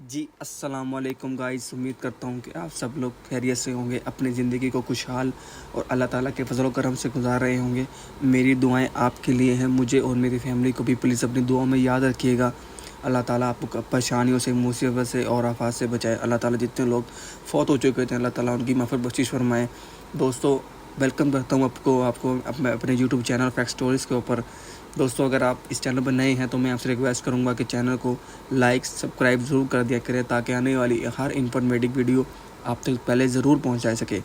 جی السلام علیکم گائز، امید کرتا ہوں کہ آپ سب لوگ خیریت سے ہوں گے، اپنی زندگی کو خوشحال اور اللہ تعالیٰ کے فضل و کرم سے گزار رہے ہوں گے۔ میری دعائیں آپ کے لیے ہیں، مجھے اور میری فیملی کو بھی پلیز اپنی دعاؤں میں یاد رکھیے گا۔ اللہ تعالیٰ آپ کو پریشانیوں سے، مصیبت سے اور آفات سے بچائے۔ اللہ تعالیٰ جتنے لوگ فوت ہو چکے تھے، اللہ تعالیٰ ان کی مغفرت بخشش فرمائے۔ دوستو، ویلکم کرتا ہوں آپ کو اپنے یوٹیوب چینل فیکٹ اسٹوریز کے اوپر۔ دوستو، اگر آپ اس چینل پر نئے ہیں تو میں آپ سے ریکویسٹ کروں گا کہ چینل کو لائک سبسکرائب ضرور کر دیا کریں، تاکہ آنے والی ہر انفارمیٹیو ویڈیو آپ تک پہلے ضرور پہنچا سکے۔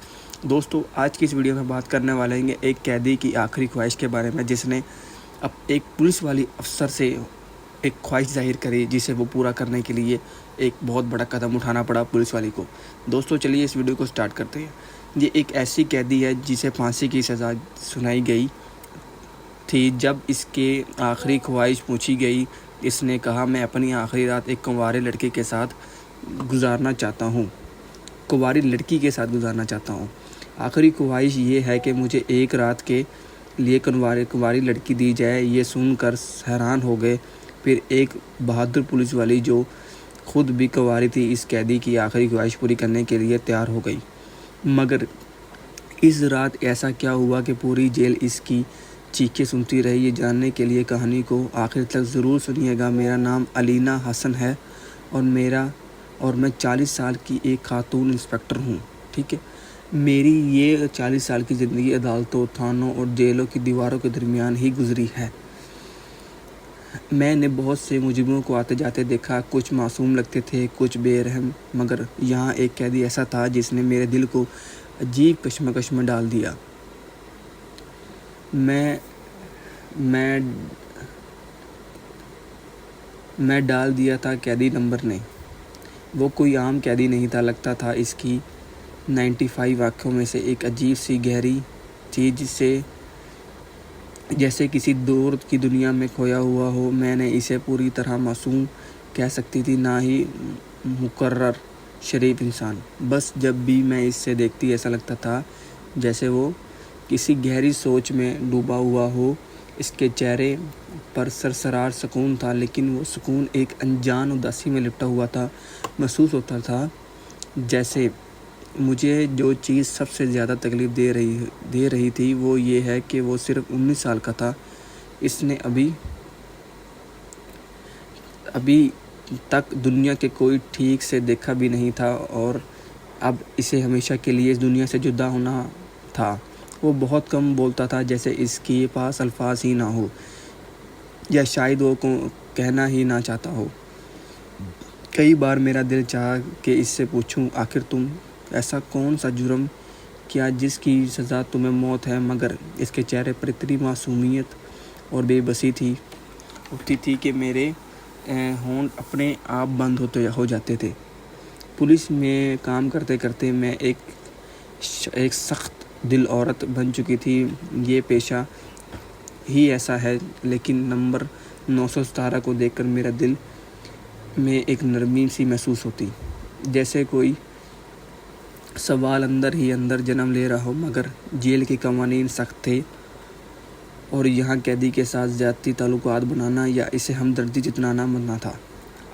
دوستو، آج کی اس ویڈیو میں بات کرنے والے ہیں ایک قیدی کی آخری خواہش کے بارے میں، جس نے اب ایک پولیس والی افسر سے ایک خواہش ظاہر کری، جسے وہ پورا کرنے کے لیے ایک بہت بڑا قدم اٹھانا پڑا پولیس والی کو۔ دوستو، چلیے اس ویڈیو کو سٹارٹ کرتے ہیں۔ یہ ایک ایسی قیدی ہے جسے پھانسی کی سزا سنائی گئی تھی۔ جب اس کے آخری خواہش پوچھی گئی، اس نے کہا، میں اپنی آخری رات ایک کنوارے لڑکی کے ساتھ گزارنا چاہتا ہوں۔ آخری خواہش یہ ہے کہ مجھے ایک رات کے لیے کنواری لڑکی دی جائے۔ یہ سن کر حیران ہو گئے۔ پھر ایک بہادر پولیس والی جو خود بھی کنواری تھی، اس قیدی کی آخری خواہش پوری کرنے کے لیے تیار ہو گئی۔ مگر اس رات ایسا کیا ہوا کہ پوری جیل اس کی چیخیں سنتی رہی؟ یہ جاننے کے لیے کہانی کو آخر تک ضرور سنیے گا۔ میرا نام علینا حسن ہے اور میں 40 سال کی ایک خاتون انسپکٹر ہوں۔ ٹھیک ہے، میری یہ 40 سال کی زندگی عدالتوں، تھانوں اور جیلوں کی دیواروں کے درمیان ہی گزری ہے۔ میں نے بہت سے مجرموں کو آتے جاتے دیکھا، کچھ معصوم لگتے تھے، کچھ بے رحم، مگر یہاں ایک قیدی ایسا تھا جس نے میرے دل کو عجیب کشمکش میں ڈال دیا۔ میں ڈال دیا تھا قیدی نمبر نے۔ وہ کوئی عام قیدی نہیں تھا، لگتا تھا اس کی 95 آنکھوں میں سے ایک عجیب سی گہری چیز جیسے کسی دور کی دنیا میں کھویا ہوا ہو۔ میں نے اسے پوری طرح معصوم کہہ سکتی تھی، نہ ہی مقرر شریف انسان۔ بس جب بھی میں اس سے دیکھتی، ایسا لگتا تھا جیسے وہ کسی گہری سوچ میں ڈوبا ہوا ہو۔ اس کے چہرے پر سرسرار سکون تھا، لیکن وہ سکون ایک انجان اداسی میں لپٹا ہوا تھا۔ محسوس ہوتا تھا جیسے مجھے جو چیز سب سے زیادہ تکلیف دے رہی تھی وہ یہ ہے کہ وہ صرف 19 سال کا تھا۔ اس نے ابھی تک دنیا کے کوئی ٹھیک سے دیکھا بھی نہیں تھا، اور اب اسے ہمیشہ کے لیے اس دنیا سے جدا ہونا تھا۔ وہ بہت کم بولتا تھا، جیسے اس کے پاس الفاظ ہی نہ ہو، یا شاید وہ کہنا ہی نہ چاہتا ہو۔ کئی بار میرا دل چاہا کہ اس سے پوچھوں، آخر تم ایسا کون سا جرم کیا جس کی سزا تمہیں موت ہے؟ مگر اس کے چہرے پر اتنی معصومیت اور بے بسی ہوتی تھی کہ میرے ہونٹ اپنے آپ بند ہو جاتے تھے۔ پولیس میں کام کرتے کرتے میں ایک سخت دل عورت بن چکی تھی۔ یہ پیشہ ہی ایسا ہے، لیکن نمبر 917 کو دیکھ کر میرے دل میں ایک نرمی سی محسوس ہوتی، جیسے کوئی سوال اندر ہی اندر جنم لے رہا ہو۔ مگر جیل کے قوانین سخت تھے، اور یہاں قیدی کے ساتھ زیادتی تعلقات بنانا یا اسے ہمدردی جتانا منع تھا۔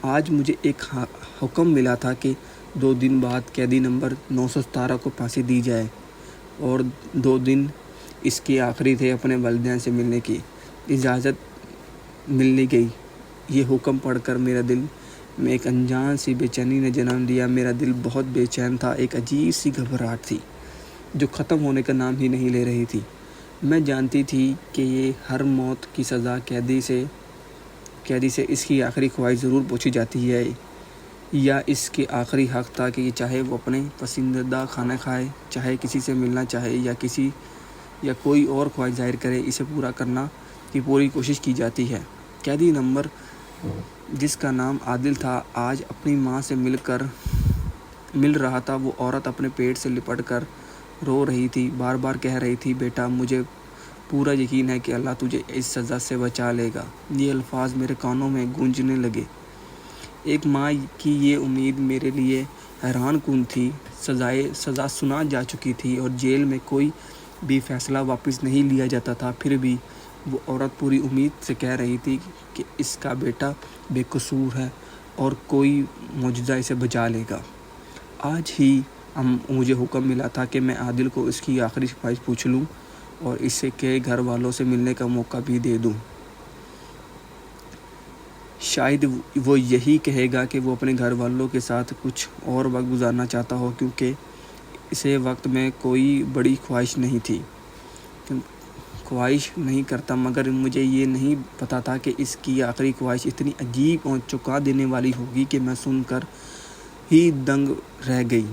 آج مجھے ایک حکم ملا تھا کہ 2 دن بعد قیدی نمبر 917 کو پھانسی دی جائے، اور 2 دن اس کے آخری تھے۔ اپنے والدین سے ملنے کی اجازت ملنے گئی۔ یہ حکم پڑھ کر میرے دل میں ایک انجان سی بے چینی نے جنم لیا۔ میرا دل بہت بے چین تھا، ایک عجیب سی گھبراہٹ تھی جو ختم ہونے کا نام ہی نہیں لے رہی تھی۔ میں جانتی تھی کہ یہ ہر موت کی سزا قیدی سے اس کی آخری خواہش ضرور پوچھی جاتی ہے، یا اس کے آخری حق تھا کہ چاہے وہ اپنے پسندیدہ کھانا کھائے، چاہے کسی سے ملنا چاہے، یا کوئی اور خواہش ظاہر کرے، اسے پورا کرنا کی پوری کوشش کی جاتی ہے۔ قیدی نمبر، جس کا نام عادل تھا، آج اپنی ماں سے مل رہا تھا۔ وہ عورت اپنے پیٹ سے لپٹ کر رو رہی تھی، بار بار کہہ رہی تھی، بیٹا، مجھے پورا یقین ہے کہ اللہ تجھے اس سزا سے بچا لے گا۔ یہ الفاظ میرے کانوں میں گونجنے لگے۔ ایک ماں کی یہ امید میرے لیے حیران کن تھی۔ سزا سنا جا چکی تھی، اور جیل میں کوئی بھی فیصلہ واپس نہیں لیا جاتا تھا۔ پھر بھی وہ عورت پوری امید سے کہہ رہی تھی کہ اس کا بیٹا بے قصور ہے، اور کوئی معجزہ اسے بچا لے گا۔ آج ہی مجھے حکم ملا تھا کہ میں عادل کو اس کی آخری خواہش پوچھ لوں اور اسے کے گھر والوں سے ملنے کا موقع بھی دے دوں۔ شاید وہ یہی کہے گا کہ وہ اپنے گھر والوں کے ساتھ کچھ اور وقت گزارنا چاہتا ہو، کیونکہ اسے وقت میں کوئی بڑی خواہش نہیں کرتا، مگر مجھے یہ نہیں پتا تھا کہ اس کی آخری خواہش اتنی عجیب اور چونکا دینے والی ہوگی کہ میں سن کر ہی دنگ رہ گئی۔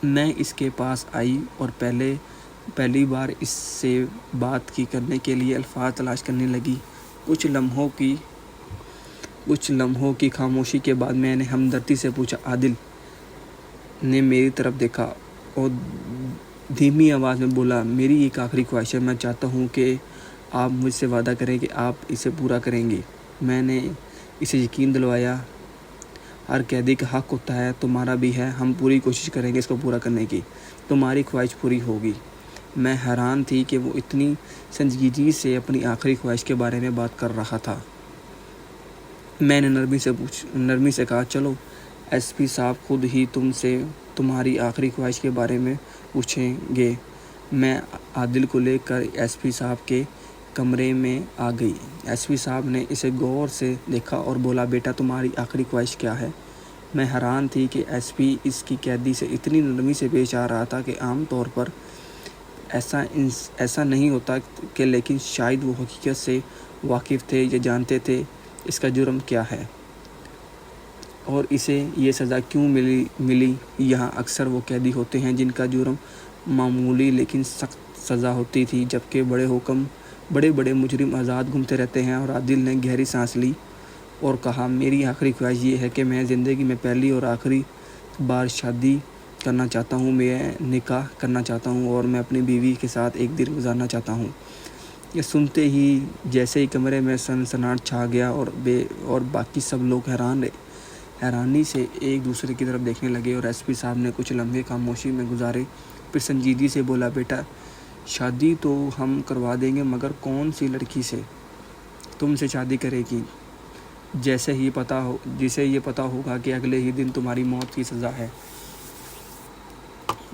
میں اس کے پاس آئی اور پہلی بار اس سے بات کرنے کے لیے الفاظ تلاش کرنے لگی۔ کچھ لمحوں کی خاموشی کے بعد میں نے ہمدردی سے پوچھا۔ عادل نے میری طرف دیکھا اور دھیمی آواز میں بولا، میری ایک آخری خواہش ہے، میں چاہتا ہوں کہ آپ مجھ سے وعدہ کریں کہ آپ اسے پورا کریں گے۔ میں نے اسے یقین دلوایا، ہر قیدی کا حق ہوتا ہے، تمہارا بھی ہے، ہم پوری کوشش کریں گے اس کو پورا کرنے کی، تمہاری خواہش پوری ہوگی۔ میں حیران تھی کہ وہ اتنی سنجیدگی سے اپنی آخری خواہش کے بارے میں بات کر رہا تھا۔ میں نے نرمی سے کہا، چلو ایس پی صاحب خود ہی تم سے تمہاری آخری خواہش کے بارے میں پوچھیں گے۔ میں عادل کو لے کر ایس پی صاحب کے کمرے میں آ گئی۔ ایس پی صاحب نے اسے غور سے دیکھا اور بولا، بیٹا تمہاری آخری خواہش کیا ہے؟ میں حیران تھی کہ ایس پی اس کی قیدی سے اتنی نرمی سے پیش آ رہا تھا کہ عام طور پر ایسا نہیں ہوتا کہ، لیکن شاید وہ حقیقت سے واقف تھے یا جانتے تھے اس کا جرم کیا ہے اور اسے یہ سزا کیوں ملی۔ یہاں اکثر وہ قیدی ہوتے ہیں جن کا جرم معمولی لیکن سخت سزا ہوتی تھی، جبکہ بڑے مجرم آزاد گھومتے رہتے ہیں۔ اور عادل نے گہری سانس لی اور کہا، میری آخری خواہش یہ ہے کہ میں زندگی میں پہلی اور آخری بار شادی کرنا چاہتا ہوں، میں نکاح کرنا چاہتا ہوں اور میں اپنی بیوی کے ساتھ ایک دن گزارنا چاہتا ہوں۔ یہ سنتے ہی جیسے ہی کمرے میں سنسناہٹ چھا گیا اور باقی سب لوگ حیرانی سے ایک دوسرے کی طرف دیکھنے لگے اور ایس پی صاحب نے کچھ لمحے خاموشی میں گزارے، پھر سنجیدگی سے بولا، بیٹا شادی تو ہم کروا دیں گے، مگر کون سی لڑکی سے تم سے شادی کرے گی جسے یہ پتا ہوگا کہ اگلے ہی دن تمہاری موت کی سزا ہے؟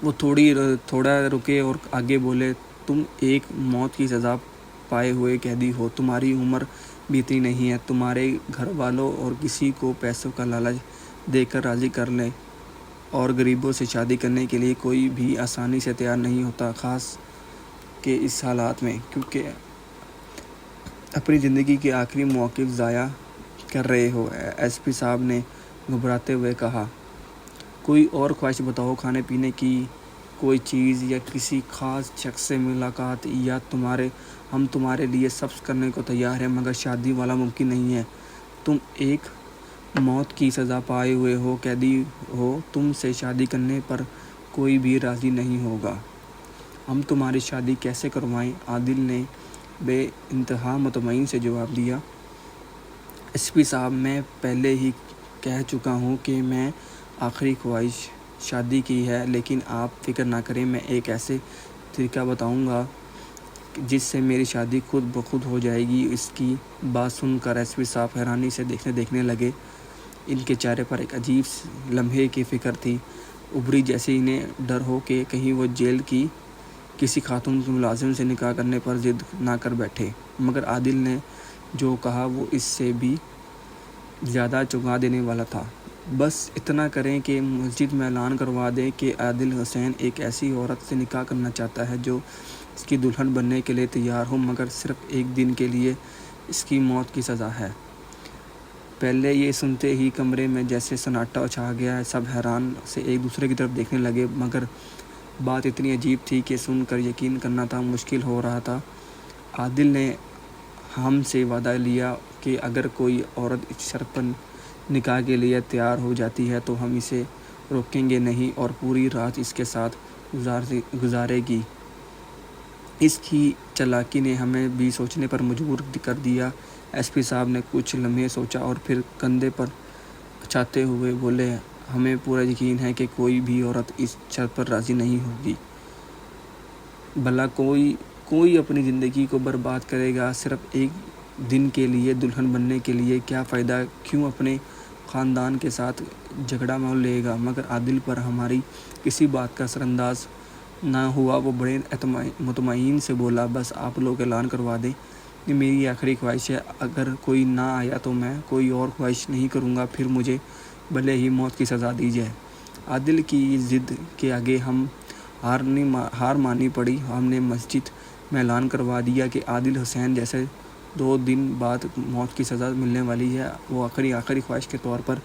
وہ تھوڑا رکے اور آگے بولے، تم ایک موت کی سزا پائے ہوئے قیدی ہو، تمہاری عمر بھی اتنی نہیں ہے، تمہارے گھر والوں اور کسی کو پیسوں کا لالچ دے کر راضی کر لیں اور غریبوں سے شادی کرنے کے لیے کوئی بھی آسانی سے تیار نہیں ہوتا، خاص کہ اس حالات میں، کیونکہ اپنی زندگی کے آخری مواقف ضائع کر رہے ہو۔ ایس پی صاحب نے گھبراتے ہوئے کہا، کوئی اور خواہش بتاؤ، کھانے پینے کی کوئی چیز یا کسی خاص شخص سے ملاقات، یا ہم تمہارے لیے سب کرنے کو تیار ہیں، مگر شادی والا ممکن نہیں ہے۔ تم ایک موت کی سزا پائے ہوئے قیدی ہو، تم سے شادی کرنے پر کوئی بھی راضی نہیں ہوگا، ہم تمہاری شادی کیسے کروائیں؟ عادل نے بے انتہا مطمئن سے جواب دیا، ایس پی صاحب میں پہلے ہی کہہ چکا ہوں کہ میں آخری خواہش شادی کی ہے، لیکن آپ فکر نہ کریں، میں ایک ایسے طریقہ بتاؤں گا جس سے میری شادی خود بخود ہو جائے گی۔ اس کی بات سن کر ایس پی صاحب حیرانی سے دیکھنے لگے، ان کے چہرے پر ایک عجیب لمحے کی فکر تھی ابھری، جیسے انہیں ڈر ہو کہ کہیں وہ جیل کی کسی خاتون کے ملازم سے نکاح کرنے پر ضد نہ کر بیٹھے۔ مگر عادل نے جو کہا وہ اس سے بھی زیادہ چونکا دینے والا تھا۔ بس اتنا کریں کہ مسجد میں اعلان کروا دیں کہ عادل حسین ایک ایسی عورت سے نکاح کرنا چاہتا ہے جو اس کی دلہن بننے کے لیے تیار ہو، مگر صرف ایک دن کے لیے اس کی موت کی سزا ہے۔ پہلے یہ سنتے ہی کمرے میں جیسے سناٹا چھا گیا، سب حیران سے ایک دوسرے کی طرف دیکھنے لگے، مگر بات اتنی عجیب تھی کہ سن کر یقین کرنا مشکل ہو رہا تھا۔ عادل نے ہم سے وعدہ لیا کہ اگر کوئی عورت اس شرط پر نکاح کے لیے تیار ہو جاتی ہے تو ہم اسے روکیں گے نہیں اور پوری رات اس کے ساتھ گزارے گی۔ اس کی چالاکی نے ہمیں بھی سوچنے پر مجبور کر دیا۔ ایس پی صاحب نے کچھ لمحے سوچا اور پھر کندھے پر اچھاتے ہوئے بولے، ہمیں پورا یقین ہے کہ کوئی بھی عورت اس شرط پر راضی نہیں ہوگی۔ بھلا کوئی اپنی زندگی کو برباد کرے گا صرف ایک دن کے لیے دلہن بننے کے لیے؟ کیا فائدہ؟ کیوں اپنے خاندان کے ساتھ جھگڑا میں لے گا، مگر عادل پر ہماری کسی بات کا اثر انداز نہ ہوا۔ وہ بڑے مطمئن سے بولا، بس آپ لوگ اعلان کروا دیں، یہ میری آخری خواہش ہے، اگر کوئی نہ آیا تو میں کوئی اور خواہش نہیں کروں گا، پھر مجھے بھلے ہی موت کی سزا دی جائے۔ عادل کی ضد کے آگے ہم ہار ماننی پڑی۔ ہم نے مسجد میں اعلان کروا دیا کہ عادل حسین جیسے 2 دن بعد موت کی سزا ملنے والی ہے، وہ آخری خواہش کے طور پر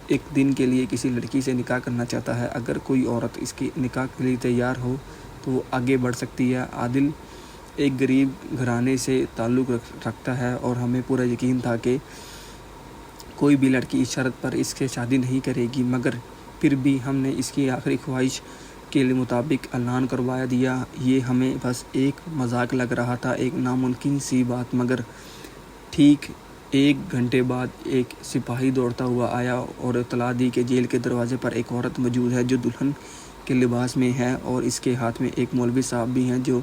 ایک دن کے لیے کسی لڑکی سے نکاح کرنا چاہتا ہے۔ اگر کوئی عورت اس کے نکاح کے لیے تیار ہو تو وہ آگے بڑھ سکتی ہے۔ عادل ایک غریب گھرانے سے تعلق رکھتا ہے اور ہمیں پورا یقین تھا کہ کوئی بھی لڑکی اس شرط پر اس سے شادی نہیں کرے گی، مگر پھر بھی ہم نے اس کی آخری خواہش کے مطابق اعلان کروا دیا۔ یہ ہمیں بس ایک مذاق لگ رہا تھا، ایک ناممکن سی بات، مگر ٹھیک 1 گھنٹے بعد ایک سپاہی دوڑتا ہوا آیا اور اطلاع دی کہ جیل کے دروازے پر ایک عورت موجود ہے جو دلہن کے لباس میں ہے اور اس کے ہاتھ میں ایک مولوی صاحب بھی ہیں۔ جو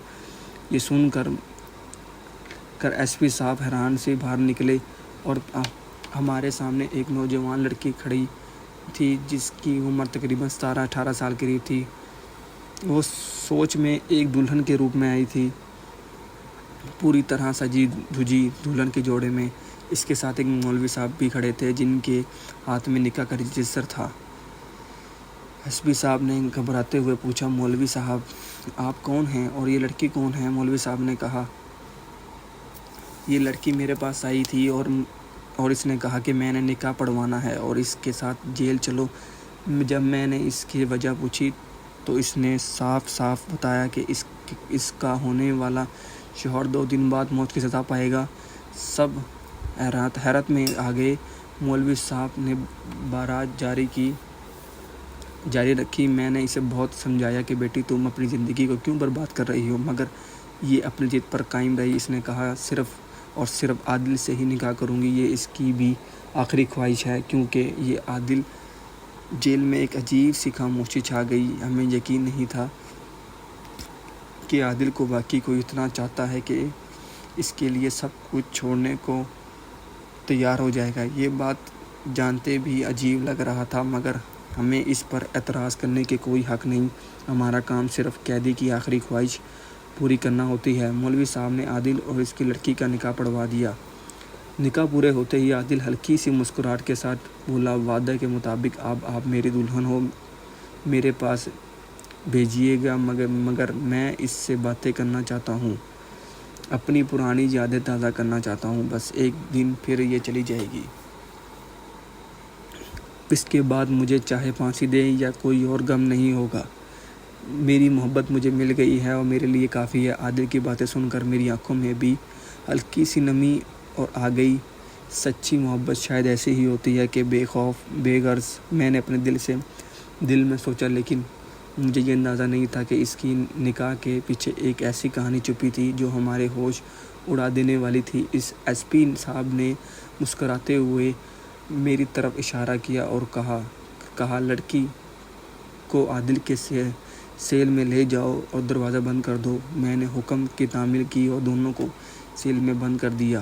یہ سن کر ایس پی صاحب حیران سے باہر نکلے اور ہمارے سامنے ایک نوجوان لڑکی کھڑی تھی جس کی عمر تقریباً 17-18 سال قریب تھی۔ وہ سوچ میں ایک دلہن کے روپ میں آئی تھی، پوری طرح سجی دھجی دلہن کے جوڑے میں۔ اس کے ساتھ ایک مولوی صاحب بھی کھڑے تھے جن کے ہاتھ میں نکاح کا رجسٹر تھا۔ ایس پی صاحب نے گھبراتے ہوئے پوچھا، مولوی صاحب آپ کون ہیں اور یہ لڑکی کون ہے؟ مولوی صاحب نے کہا، یہ لڑکی میرے پاس آئی تھی اور اس نے کہا کہ میں نے نکاح پڑھوانا ہے اور اس کے ساتھ جیل چلو۔ جب میں نے اس کی وجہ پوچھی تو اس نے صاف بتایا کہ اس کا ہونے والا شوہر 2 دن بعد موت کی سزا پائے گا۔ سب حیرت میں آ گئے۔ مولوی صاحب نے بارات جاری رکھی۔ میں نے اسے بہت سمجھایا کہ بیٹی تم اپنی زندگی کو کیوں برباد کر رہی ہو، مگر یہ اپنی ضد پر قائم رہی۔ اس نے کہا، صرف اور صرف عادل سے ہی نکاح کروں گی، یہ اس کی بھی آخری خواہش ہے۔ کیونکہ یہ عادل جیل میں ایک عجیب سی خاموشی چھا گئی۔ ہمیں یقین نہیں تھا کہ عادل کو واقعی کوئی اتنا چاہتا ہے کہ اس کے لیے سب کچھ چھوڑنے کو تیار ہو جائے گا۔ یہ بات جانتے بھی عجیب لگ رہا تھا، مگر ہمیں اس پر اعتراض کرنے کے کوئی حق نہیں۔ ہمارا کام صرف قیدی کی آخری خواہش پوری کرنا ہوتی ہے۔ مولوی صاحب نے عادل اور اس کی لڑکی کا نکاح پڑھوا دیا۔ نکاح پورے ہوتے ہی عادل ہلکی سی مسکراہٹ کے ساتھ بولا، وعدہ کے مطابق اب آپ میری دلہن ہو، میرے پاس بھیجیے گا، مگر میں اس سے باتیں کرنا چاہتا ہوں، اپنی پرانی یادیں تازہ کرنا چاہتا ہوں، بس ایک دن پھر یہ چلی جائے گی۔ اس کے بعد مجھے چاہے پھانسی دیں یا کوئی اور غم نہیں ہوگا۔ میری محبت مجھے مل گئی ہے اور میرے لیے کافی ہے۔ عادل کی باتیں سن کر میری آنکھوں میں بھی ہلکی سی نمی اور آ گئی۔ سچی محبت شاید ایسی ہی ہوتی ہے کہ بے خوف بے غرض۔ میں نے اپنے دل میں سوچا، لیکن مجھے یہ اندازہ نہیں تھا کہ اس کی نکاح کے پیچھے ایک ایسی کہانی چھپی تھی جو ہمارے ہوش اڑا دینے والی تھی۔ ایس پی صاحب نے مسکراتے ہوئے میری طرف اشارہ کیا اور کہا لڑکی کو عادل کے سیل میں لے جاؤ اور دروازہ بند کر دو۔ میں نے حکم کی تعمیل کی اور دونوں کو سیل میں بند کر دیا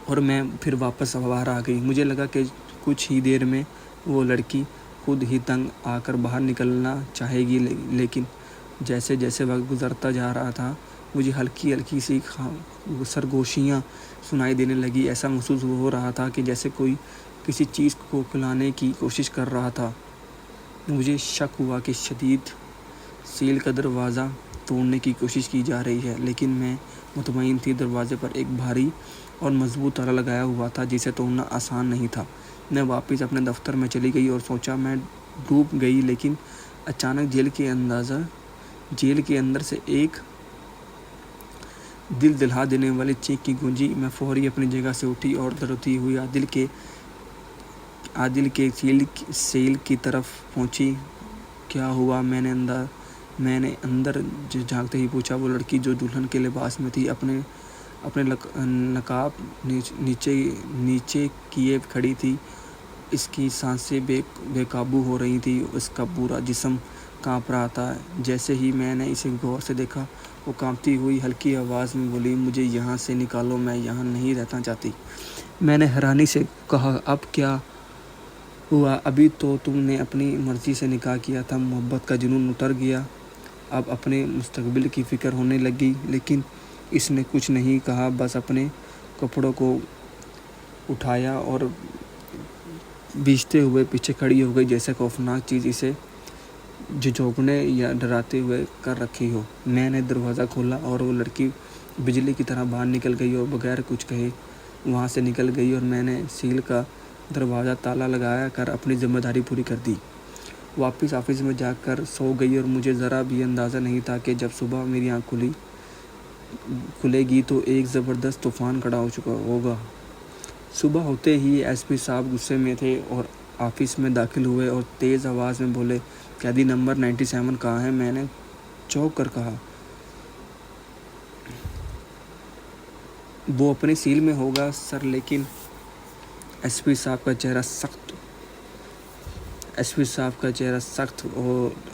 اور میں پھر واپس باہر آ گئی۔ مجھے لگا کہ کچھ ہی دیر میں وہ لڑکی خود ہی تنگ آ کر باہر نکلنا چاہے گی، لیکن جیسے جیسے وقت گزرتا جا رہا تھا مجھے ہلکی سی سرگوشیاں سنائی دینے لگی۔ ایسا محسوس ہو رہا تھا کہ جیسے کوئی کسی چیز کو کھلانے کی کوشش کر رہا تھا۔ مجھے شک ہوا کہ شدید سیل کا دروازہ توڑنے کی کوشش کی جا رہی ہے، لیکن میں مطمئن تھی دروازے پر ایک بھاری اور مضبوط تالا لگایا ہوا تھا جسے توڑنا آسان نہیں تھا۔ میں واپس اپنے دفتر میں چلی گئی اور سوچا میں ڈوب گئی، لیکن اچانک جیل کے اندر سے ایک دل دہلا دینے والی چیخ کی گونجی۔ میں فوری اپنی جگہ سے اٹھی اور دوڑتی ہوئی عادل کے سیل کی طرف پہنچی۔ کیا ہوا؟ میں نے اندر جھانکتے ہی پوچھا۔ وہ لڑکی جو دلہن کے لباس میں تھی اپنے نقاب نیچے کیے کھڑی تھی۔ اس کی سانسیں بے قابو ہو رہی تھیں، اس کا پورا جسم کانپ رہا تھا۔ جیسے ہی میں نے اسے غور سے دیکھا، وہ کانپتی ہوئی ہلکی آواز میں بولی، مجھے یہاں سے نکالو، میں یہاں نہیں رہنا چاہتی۔ میں نے حیرانی سے کہا، اب کیا ہوا؟ ابھی تو تم نے اپنی مرضی سے نکاح کیا تھا، محبت کا جنون اتر گیا، اب اپنے مستقبل کی فکر ہونے لگی۔ لیکن اس نے کچھ نہیں کہا، بس اپنے کپڑوں کو اٹھایا اور بھیجتے ہوئے پیچھے کھڑی ہو گئی، جیسے خوفناک چیز اسے جھنجھوڑنے یا ڈراتے ہوئے کر رکھی ہو۔ میں نے دروازہ کھولا اور وہ لڑکی بجلی کی طرح باہر نکل گئی اور بغیر کچھ کہے وہاں سے نکل گئی، اور میں نے سیل کا دروازہ تالا لگا کر اپنی ذمہ داری پوری کر دی۔ واپس آفس میں جا کر سو گئی، اور مجھے ذرا بھی اندازہ نہیں تھا کہ جب صبح میری آنکھ کھلے گی تو ایک زبردست طوفان کھڑا ہو چکا ہوگا۔ صبح ہوتے ہی ایس پی صاحب غصے میں تھے اور آفس میں داخل ہوئے اور تیز آواز میں بولے، قیدی نمبر 97 کہاں ہے؟ میں نے چونک کر کہا، وہ اپنی سیل میں ہوگا سر۔ لیکن ایس پی صاحب کا چہرہ سخت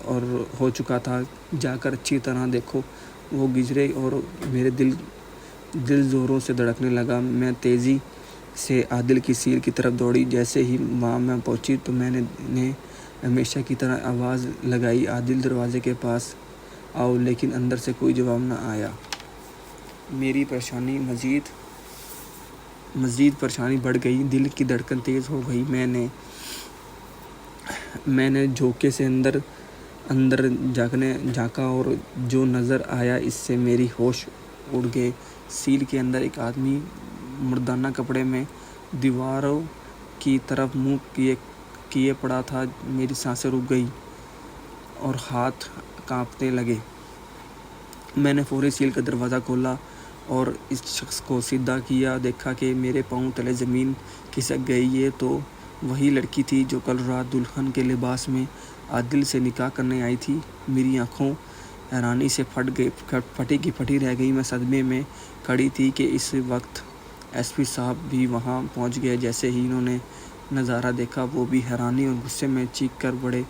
اور ہو چکا تھا۔ جا کر اچھی طرح دیکھو، وہ گجرے، اور میرے دل زوروں سے دھڑکنے لگا۔ میں تیزی سے عادل کی سیل کی طرف دوڑی۔ جیسے ہی وہاں میں پہنچی تو میں نے ہمیشہ کی طرح آواز لگائی، عادل دروازے کے پاس آؤ، لیکن اندر سے کوئی جواب نہ آیا۔ میری مزید پریشانی بڑھ گئی، دل کی دھڑکن تیز ہو گئی۔ میں نے جھونکے سے اندر جھانکا اور جو نظر آیا اس سے میری ہوش اڑ گئے۔ سیل کے اندر ایک آدمی مردانہ کپڑے میں دیواروں کی طرف منہ کیے پڑا تھا۔ میری سانسیں رک گئیں اور ہاتھ کانپنے لگے۔ میں نے فوری سیل کا دروازہ کھولا اور اس شخص کو سیدھا کیا، دیکھا کہ میرے پاؤں تلے زمین کھسک گئی۔ یہ تو وہی لڑکی تھی جو کل رات دلہن کے لباس میں عادل سے نکاح کرنے آئی تھی۔ میری آنکھیں حیرانی سے پھٹی رہ گئی۔ میں صدمے میں کھڑی تھی کہ اس وقت ایس پی صاحب بھی وہاں پہنچ گئے۔ جیسے ہی انہوں نے نظارہ دیکھا، وہ بھی حیرانی اور غصے میں چیخ کر پڑے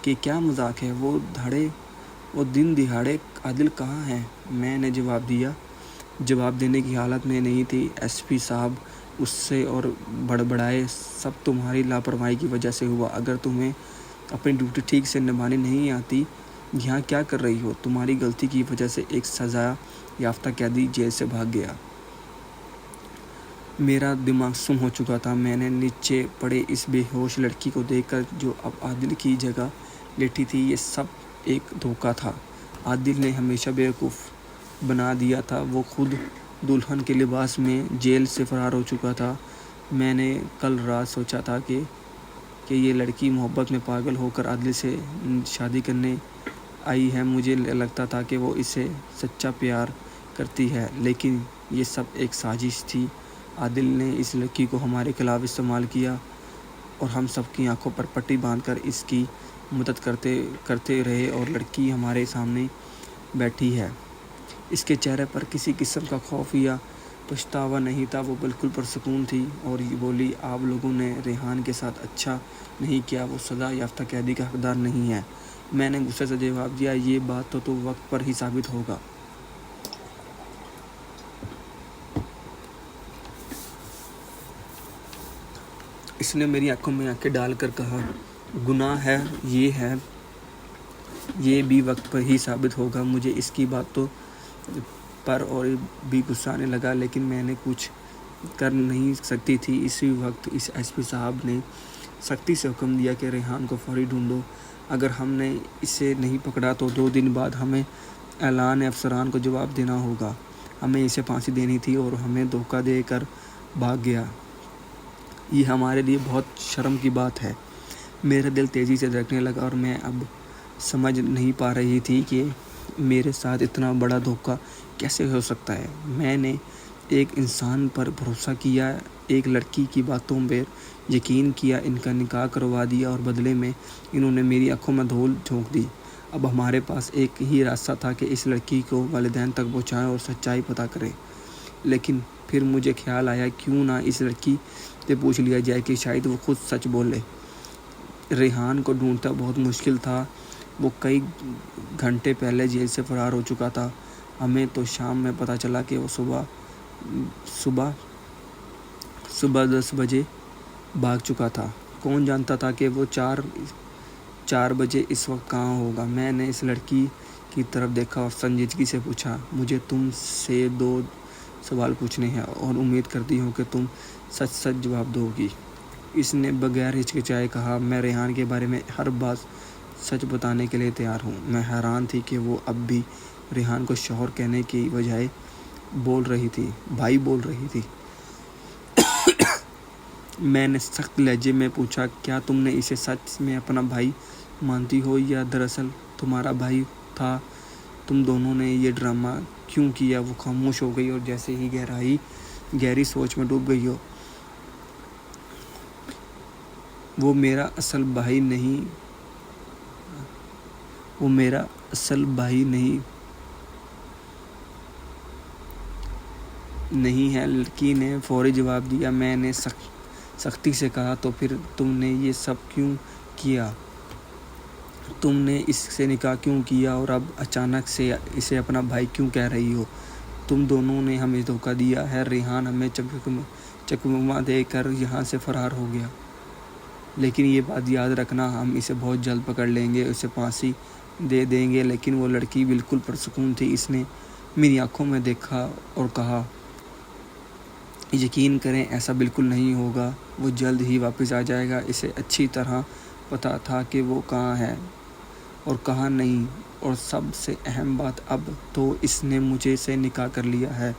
کہ کیا مذاق ہے؟ وہ دن دہاڑے عادل کہاں ہے؟ میں نے جواب دینے کی حالت میں نہیں تھی۔ ایس پی صاحب غصے اور بڑبڑائے، سب تمہاری لاپرواہی کی وجہ سے ہوا۔ اگر تمہیں اپنی ڈیوٹی ٹھیک سے نبھانی نہیں آتی، یہاں کیا کر رہی ہو؟ تمہاری غلطی کی وجہ سے ایک سزا یافتہ قیدی جیل سے بھاگ گیا۔ میرا دماغ سم ہو چکا تھا۔ میں نے نیچے پڑے اس بے ہوش لڑکی کو دیکھ کر جو اب عادل کی جگہ لیٹی تھی، یہ سب ایک دھوکہ تھا۔ عادل نے ہمیشہ بیوقوف بنا دیا تھا۔ وہ خود دلہن کے لباس میں جیل سے فرار ہو چکا تھا۔ میں نے کل رات سوچا تھا کہ یہ لڑکی محبت میں پاگل ہو کر عادل سے شادی کرنے آئی ہے۔ مجھے لگتا تھا کہ وہ اسے سچا پیار کرتی ہے، لیکن یہ سب ایک سازش تھی۔ عادل نے اس لڑکی کو ہمارے خلاف استعمال کیا اور ہم سب کی آنکھوں پر پٹی باندھ کر اس کی مدد کرتے رہے، اور لڑکی ہمارے سامنے بیٹھی ہے۔ اس کے چہرے پر کسی قسم کا خوف یا پچھتاوا نہیں تھا، وہ بالکل پرسکون تھی اور بولی، آپ لوگوں نے ریحان کے ساتھ اچھا نہیں کیا، وہ سزا یافتہ قیدی کا حقدار نہیں ہے۔ میں نے غصے سے جواب دیا، یہ بات تو وقت پر ہی ثابت ہوگا۔ اس نے میری آنکھوں میں آنکھیں ڈال کر کہا، گناہ ہے، یہ بھی وقت پر ہی ثابت ہوگا۔ مجھے اس کی باتوں پر اور بھی غصہ آنے لگا، لیکن میں نے کچھ کر نہیں سکتی تھی۔ اسی وقت اس ایس پی صاحب نے سختی سے حکم دیا کہ ریحان کو فوری ڈھونڈو۔ اگر ہم نے اسے نہیں پکڑا تو 2 دن بعد ہمیں اعلان افسران کو جواب دینا ہوگا۔ ہمیں اسے پھانسی دینی تھی اور ہمیں دھوکہ دے کر بھاگ گیا۔ یہ ہمارے لیے بہت شرم کی بات ہے۔ میرا دل تیزی سے دھڑکنے لگا اور میں اب سمجھ نہیں پا رہی تھی کہ میرے ساتھ اتنا بڑا دھوکہ کیسے ہو سکتا ہے۔ میں نے ایک انسان پر بھروسہ کیا، ایک لڑکی کی باتوں پر یقین کیا، ان کا نکاح کروا دیا اور بدلے میں انہوں نے میری آنکھوں میں دھول جھونک دی۔ اب ہمارے پاس ایک ہی راستہ تھا کہ اس لڑکی کو والدین تک پہنچائیں اور سچائی پتہ کریں۔ لیکن پھر مجھے خیال آیا، کیوں نہ اس لڑکی سے پوچھ لیا جائے کہ شاید وہ خود سچ بولے۔ ریحان کو ڈھونڈنا بہت مشکل تھا۔ وہ کئی گھنٹے پہلے جیل سے فرار ہو چکا تھا۔ ہمیں تو شام میں پتہ چلا کہ وہ صبح 10 بجے بھاگ چکا تھا۔ کون جانتا تھا کہ وہ 4 بجے اس وقت کہاں ہوگا۔ میں نے اس لڑکی کی طرف دیکھا اور سنجیدگی سے پوچھا، مجھے تم سے 2 سوال پوچھنے ہیں اور امید کرتی ہوں کہ تم سچ سچ جواب دو گی۔ اس نے بغیر ہچکچائے کہا، میں ریحان کے بارے میں ہر بات سچ بتانے کے لیے تیار ہوں۔ میں حیران تھی کہ وہ اب بھی ریحان کو شوہر کہنے کی بجائے بھائی بول رہی تھی۔ میں نے سخت لہجے میں پوچھا، کیا تم نے اسے سچ میں اپنا بھائی مانتی ہو یا دراصل تمہارا بھائی تھا؟ تم دونوں نے یہ ڈرامہ کیوں کیا؟ وہ خاموش ہو گئی اور جیسے ہی گہری سوچ میں ڈوب گئی ہو۔ وہ میرا اصل بھائی نہیں ہے، لڑکی نے فوری جواب دیا۔ میں نے سختی سے کہا، تو پھر تم نے یہ سب کیوں کیا؟ تم نے اس سے نکاح کیوں کیا اور اب اچانک سے اسے اپنا بھائی کیوں کہہ رہی ہو؟ تم دونوں نے ہمیں دھوکہ دیا ہے۔ ریحان ہمیں چکمہ دے کر یہاں سے فرار ہو گیا، لیکن یہ بات یاد رکھنا، ہم اسے بہت جلد پکڑ لیں گے، اسے پھانسی دے دیں گے۔ لیکن وہ لڑکی بالکل پرسکون تھی۔ اس نے میری آنکھوں میں دیکھا اور کہا، یقین کریں ایسا بالکل نہیں ہوگا، وہ جلد ہی واپس آ جائے گا۔ اسے اچھی طرح پتہ تھا کہ وہ کہاں ہے اور کہاں نہیں، اور سب سے اہم بات، اب تو اس نے مجھے سے نکاح کر لیا ہے۔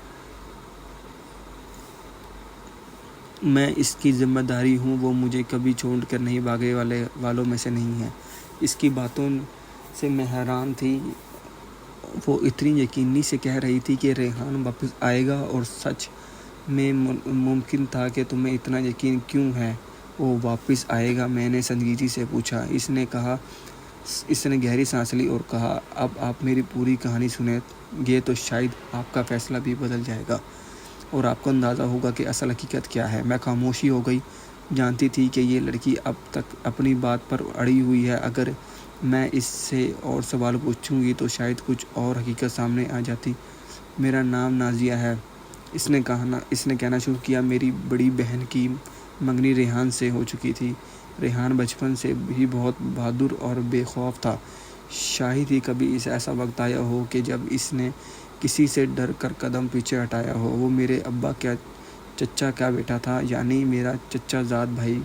میں اس کی ذمہ داری ہوں، وہ مجھے کبھی چھوڑ کر نہیں بھاگنے والوں میں سے نہیں ہے۔ اس کی باتوں سے میں حیران تھی۔ وہ اتنی یقینی سے کہہ رہی تھی کہ ریحان واپس آئے گا، اور سچ میں ممکن تھا کہ تمہیں اتنا یقین کیوں ہے وہ واپس آئے گا؟ میں نے سنجیدگی سے پوچھا۔ اس نے گہری سانس لی اور کہا، اب آپ میری پوری کہانی سنیں گے تو شاید آپ کا فیصلہ بھی بدل جائے گا اور آپ کو اندازہ ہوگا کہ اصل حقیقت کیا ہے۔ میں خاموشی ہو گئی، جانتی تھی کہ یہ لڑکی اب تک اپنی بات پر اڑی ہوئی ہے۔ اگر میں اس سے اور سوال پوچھوں گی تو شاید کچھ اور حقیقت سامنے آ جاتی۔ میرا نام نازیہ ہے، اس نے کہنا شروع کیا۔ میری بڑی بہن کی منگنی ریحان سے ہو چکی تھی۔ ریحان بچپن سے ہی بہت بہادر اور بے خوف تھا۔ شاید ہی کبھی ایسا وقت آیا ہو کہ جب اس نے کسی سے ڈر کر قدم پیچھے ہٹایا ہو۔ وہ میرے ابا کا چچا کا بیٹا تھا، یعنی میرا چچا زاد بھائی۔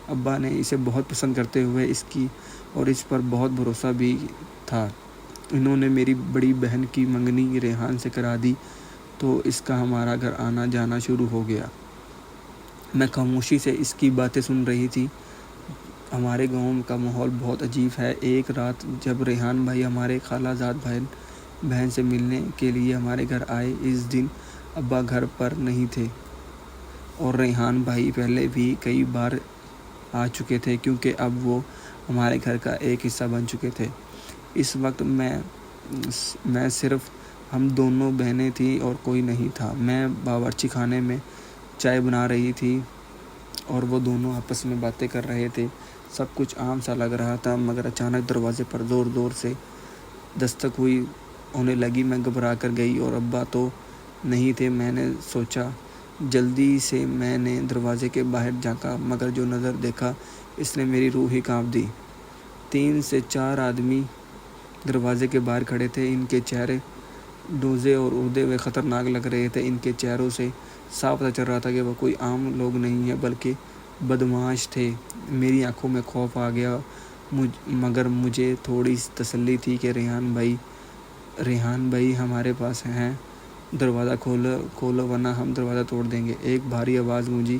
ابا نے اسے بہت پسند کرتے ہوئے اس پر بہت بھروسہ بھی تھا۔ انہوں نے میری بڑی بہن کی منگنی ریحان سے کرا دی تو اس کا ہمارا گھر آنا جانا شروع ہو گیا۔ میں خاموشی سے اس کی باتیں سن رہی تھی۔ ہمارے گاؤں کا ماحول بہت عجیب ہے۔ ایک رات جب ریحان بھائی ہمارے خالہ زاد بہن سے ملنے کے لیے ہمارے گھر آئے، اس دن ابا گھر پر نہیں تھے، اور ریحان بھائی پہلے بھی کئی بار آ چکے تھے کیونکہ اب وہ ہمارے گھر کا ایک حصہ بن چکے تھے۔ اس وقت میں صرف ہم دونوں بہنیں تھیں اور کوئی نہیں تھا۔ میں باورچی خانے میں چائے بنا رہی تھی اور وہ دونوں آپس میں باتیں کر رہے تھے۔ سب کچھ عام سا لگ رہا تھا، مگر اچانک دروازے پر زور سے دستک ہونے لگی۔ میں گھبرا کر گئی اور ابا تو نہیں تھے۔ میں نے سوچا، جلدی سے میں نے دروازے کے باہر جھانکا، مگر جو نظر دیکھا اس نے میری روح ہی کانپ دی۔ 3 سے 4 آدمی دروازے کے باہر کھڑے تھے۔ ان کے چہرے ڈوزے اور اڑے ہوئے خطرناک لگ رہے تھے۔ ان کے چہروں سے صاف پتہ چل رہا تھا کہ وہ کوئی عام لوگ نہیں ہیں بلکہ بدمعاش تھے۔ میری آنکھوں میں خوف آ گیا، مگر مجھے تھوڑی تسلی تھی کہ ریحان بھائی ہمارے پاس ہیں۔ دروازہ کھولو ورنہ ہم دروازہ توڑ دیں گے، ایک بھاری آواز گونجی۔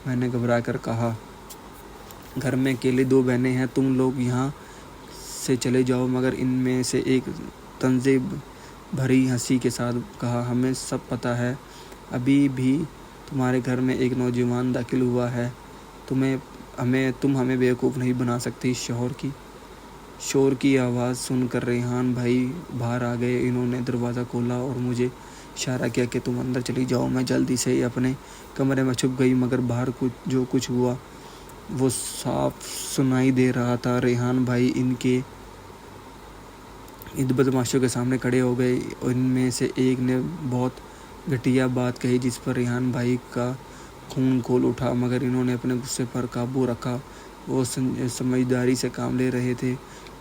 میں نے گھبرا کر کہا، گھر میں اکیلی 2 بہنیں ہیں، تم لوگ یہاں سے چلے جاؤ۔ مگر ان میں سے ایک طنز بھری ہنسی کے ساتھ کہا، ہمیں سب پتہ ہے، ابھی بھی تمہارے گھر میں ایک نوجوان داخل ہوا ہے، تم ہمیں بیوقوف نہیں بنا سکتی۔ شور کی آواز سن کر ریحان بھائی باہر آ گئے۔ انہوں نے دروازہ کھولا اور مجھے اشارہ کیا کہ تم اندر چلی جاؤ۔ میں جلدی سے اپنے کمرے میں چھپ گئی، مگر باہر جو کچھ ہوا وہ صاف سنائی دے رہا تھا۔ ریحان بھائی ان کے ان بدماشوں کے سامنے کھڑے ہو گئے. ان میں سے ایک نے بہت گھٹیا بات کہی جس پر ریحان بھائی کا خون کھول اٹھا، مگر انہوں نے اپنے غصے پر قابو رکھا. وہ سمجھداری سے کام لے رہے تھے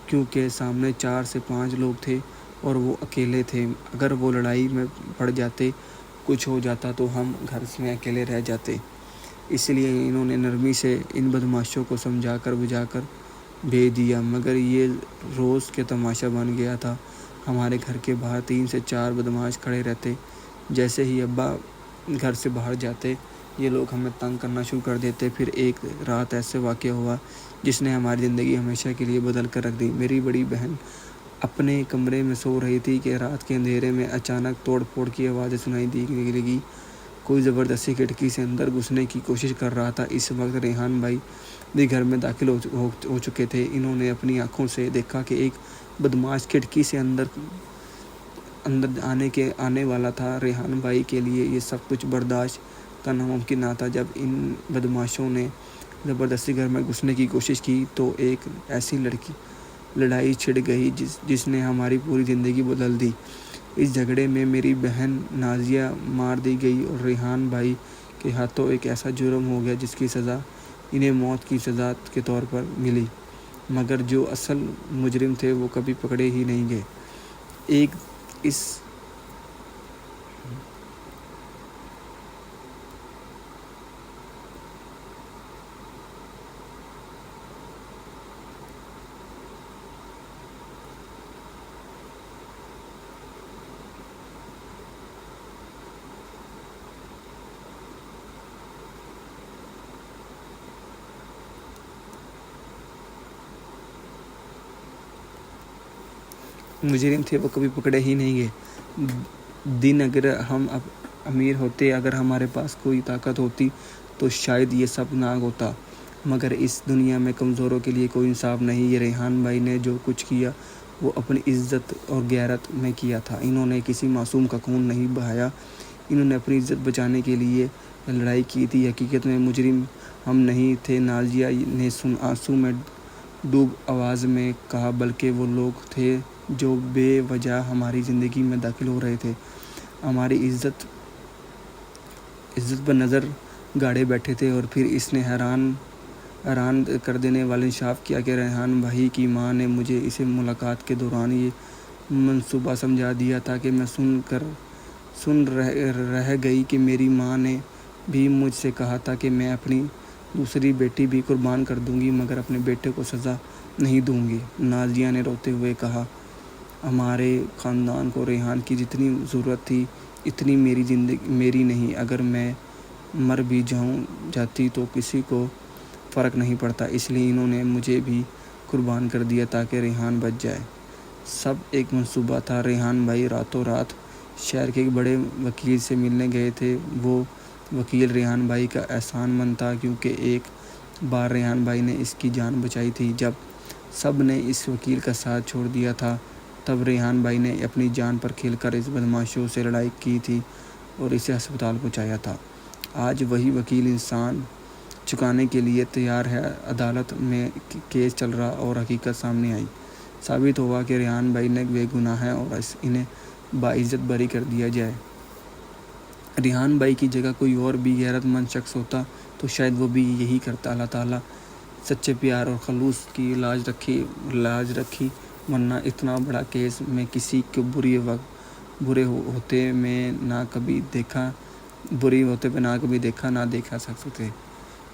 کیونکہ سامنے 4 سے 5 لوگ تھے اور وہ اکیلے تھے. اگر وہ لڑائی میں پڑ جاتے، کچھ ہو جاتا تو ہم گھر میں اکیلے رہ جاتے. اس لیے انہوں نے نرمی سے ان بدماشوں کو سمجھا کر بجھا کر بھیج دیا، مگر یہ روز کے تماشا بن گیا تھا. ہمارے گھر کے باہر 3 سے 4 بدماش کھڑے رہتے. جیسے ہی ابا گھر سے باہر جاتے، یہ لوگ ہمیں تنگ کرنا شروع کر دیتے. پھر ایک رات ایسے واقعہ ہوا جس نے ہماری زندگی ہمیشہ کے لیے بدل کر رکھ دی. میری بڑی بہن اپنے کمرے میں سو رہی تھی کہ رات کے اندھیرے میں اچانک توڑ پھوڑ کی آوازیں سنائی دینے لگی. کوئی زبردستی کھڑکی سے اندر گھسنے کی کوشش کر رہا تھا. اس وقت ریحان بھائی بھی گھر میں داخل ہو چکے تھے. انہوں نے اپنی آنکھوں سے دیکھا کہ ایک بدماش کھڑکی سے اندر آنے والا تھا. ریحان بھائی کے لیے یہ سب کچھ برداشت کرنا ممکن نہ تھا. جب ان بدماشوں نے زبردستی گھر میں گھسنے کی کوشش کی تو ایک ایسی لڑائی چھڑ گئی جس نے ہماری پوری زندگی بدل دی. اس جھگڑے میں میری بہن نازیہ مار دی گئی اور ریحان بھائی کے ہاتھوں ایک ایسا جرم ہو گیا جس کی سزا انہیں موت کی سزا کے طور پر ملی، مگر جو اصل مجرم تھے وہ کبھی پکڑے ہی نہیں گئے. اس مجرم تھے وہ کبھی پکڑے ہی نہیں گئے. دن اگر ہم امیر ہوتے، اگر ہمارے پاس کوئی طاقت ہوتی تو شاید یہ سب نہ ہوتا، مگر اس دنیا میں کمزوروں کے لیے کوئی انصاف نہیں. یہ ریحان بھائی نے جو کچھ کیا وہ اپنی عزت اور غیرت میں کیا تھا. انہوں نے کسی معصوم کا خون نہیں بہایا، انہوں نے اپنی عزت بچانے کے لیے لڑائی کی تھی. حقیقت میں مجرم ہم نہیں تھے، نازیہ نے آنسو میں ڈوب آواز میں کہا، بلکہ وہ لوگ تھے جو بے وجہ ہماری زندگی میں داخل ہو رہے تھے، ہماری عزت پر نظر گاڑے بیٹھے تھے. اور پھر اس نے حیران کر دینے والا انکشاف کیا کہ ریحان بھائی کی ماں نے مجھے اسے ملاقات کے دوران یہ منصوبہ سمجھا دیا تھا کہ میں سن رہ گئی کہ میری ماں نے بھی مجھ سے کہا تھا کہ میں اپنی دوسری بیٹی بھی قربان کر دوں گی مگر اپنے بیٹے کو سزا نہیں دوں گی. نازیہ نے روتے ہوئے کہا، ہمارے خاندان کو ریحان کی جتنی ضرورت تھی اتنی میری نہیں. اگر میں مر بھی جاتی تو کسی کو فرق نہیں پڑتا. اس لیے انہوں نے مجھے بھی قربان کر دیا تاکہ ریحان بچ جائے. سب ایک منصوبہ تھا. ریحان بھائی راتوں رات شہر کے ایک بڑے وکیل سے ملنے گئے تھے. وہ وکیل ریحان بھائی کا احسان مند تھا کیونکہ ایک بار ریحان بھائی نے اس کی جان بچائی تھی. جب سب نے اس وکیل کا ساتھ چھوڑ دیا تھا تب ریحان بھائی نے اپنی جان پر کھیل کر اس بدماشوں سے لڑائی کی تھی اور اسے ہسپتال پہنچایا تھا. آج وہی وکیل انسان چکانے کے لیے تیار ہے. عدالت میں کیس چل رہا اور حقیقت سامنے آئی. ثابت ہوا کہ ریحان بھائی نے بے گناہ ہیں اور انہیں باعزت بری کر دیا جائے. ریحان بھائی کی جگہ کوئی اور بھی غیرت مند شخص ہوتا تو شاید وہ بھی یہی کرتا. اللہ تعالیٰ سچے پیار اور خلوص کی لاج رکھی، ورنہ اتنا بڑا کیس میں کسی کو برے ہوتے میں نہ کبھی دیکھا نہ دیکھا سکتے.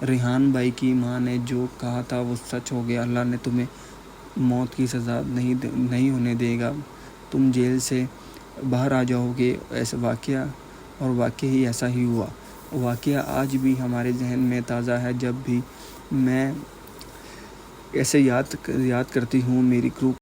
ریحان بھائی کی ماں نے جو کہا تھا وہ سچ ہو گیا. اللہ نے تمہیں موت کی سزا نہیں ہونے دے گا، تم جیل سے باہر آ جاؤ گے. ایسا واقعی ایسا ہی ہوا. واقعہ آج بھی ہمارے ذہن میں تازہ ہے. جب بھی میں ایسے یاد کرتی ہوں میری روح